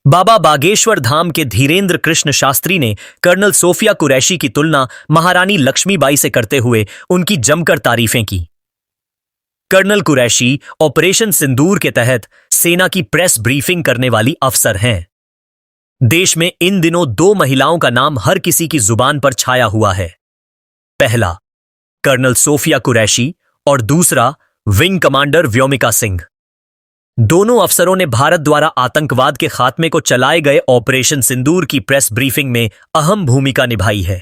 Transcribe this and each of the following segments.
बाबा बागेश्वर धाम के धीरेन्द्र कृष्ण शास्त्री ने colonel Sophia Qureshi की तुलना महारानी लक्ष्मीबाई से करते हुए उनकी जमकर तारीफें की। कर्नल कुरैशी ऑपरेशन सिंदूर के तहत सेना की प्रेस ब्रीफिंग करने वाली अफसर हैं। देश में इन दिनों दो महिलाओं का नाम हर किसी की जुबान पर छाया हुआ है। पहला कर्नल सोफिया कुरैशी और दूसरा विंग कमांडर व्योमिका सिंह। दोनों अफसरों ने भारत द्वारा आतंकवाद के खात्मे को चलाए गए ऑपरेशन सिंदूर की प्रेस ब्रीफिंग में अहम भूमिका निभाई है।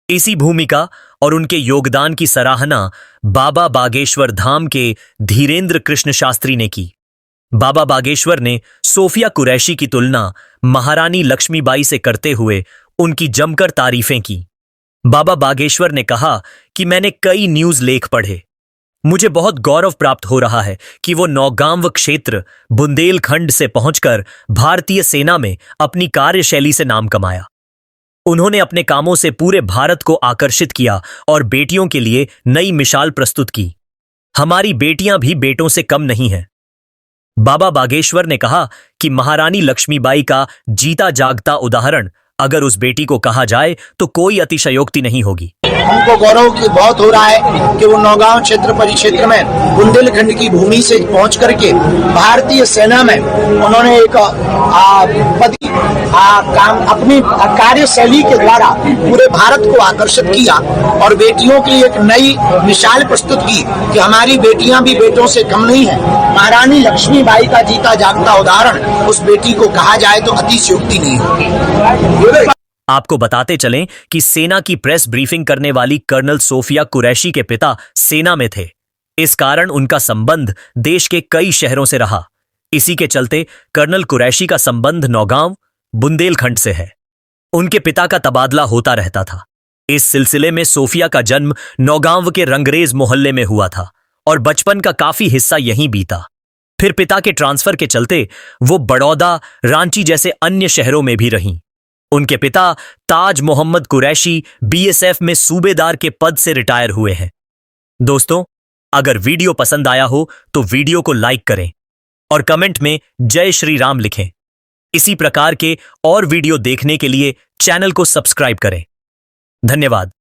इसी भूमिका और उनके योगदान की सराहना बाबा बागेश्वर धाम के धीरेन्द्र कृष्ण शास्त्री ने की। बाबा बागेश्वर ने सोफिया कुरैशी की तुलना महारानी लक्ष्मीबाई से करते हुए उनकी जमकर तारीफें की। बाबा बागेश्वर ने कहा कि मैंने कई न्यूज लेख पढ़े। मुझे बहुत गौरव प्राप्त हो रहा है कि वो नौगांव क्षेत्र बुंदेलखंड से पहुंचकर भारतीय सेना में अपनी कार्यशैली से नाम कमाया। उन्होंने अपने कामों से पूरे भारत को आकर्षित किया और बेटियों के लिए नई मिसाल प्रस्तुत की। हमारी बेटियां भी बेटों से कम नहीं हैं। बाबा बागेश्वर ने कहा कि महारानी लक्ष्मीबाई का जीता जागता उदाहरण अगर उस बेटी को कहा जाए तो कोई अतिशयोक्ति नहीं होगी। हमको गौरव की बहुत हो रहा है कि वो नौगांव क्षेत्र परिक्षेत्र में बुंदेलखंड की भूमि से पहुंच करके भारतीय सेना में उन्होंने एक काम अपनी कार्यशैली के द्वारा पूरे भारत को आकर्षित किया और बेटियों की एक नई मिसाल प्रस्तुत की कि हमारी बेटियां भी बेटों से कम नहीं है। महारानी लक्ष्मीबाई का जीता जागता उदाहरण उस बेटी को कहा जाए तो अतिशयोक्ति नहीं होगी। आपको बताते चलें कि सेना की प्रेस ब्रीफिंग करने वाली कर्नल सोफिया कुरैशी के पिता सेना में थे। इस कारण उनका संबंध देश के कई शहरों से रहा। इसी के चलते कर्नल कुरैशी का संबंध नौगांव बुंदेलखंड से है। उनके पिता का तबादला होता रहता था। इस सिलसिले में सोफिया का जन्म नौगांव के रंगरेज मोहल्ले में हुआ था और बचपन का काफी हिस्सा यहीं बीता। फिर पिता के ट्रांसफर के चलते वो बड़ौदा, रांची जैसे अन्य शहरों में भी रहीं। उनके पिता ताज मोहम्मद कुरैशी बीएसएफ में सूबेदार के पद से रिटायर हुए हैं। दोस्तों, अगर वीडियो पसंद आया हो तो वीडियो को लाइक करें और कमेंट में जय श्री राम लिखें। इसी प्रकार के और वीडियो देखने के लिए चैनल को सब्सक्राइब करें। धन्यवाद।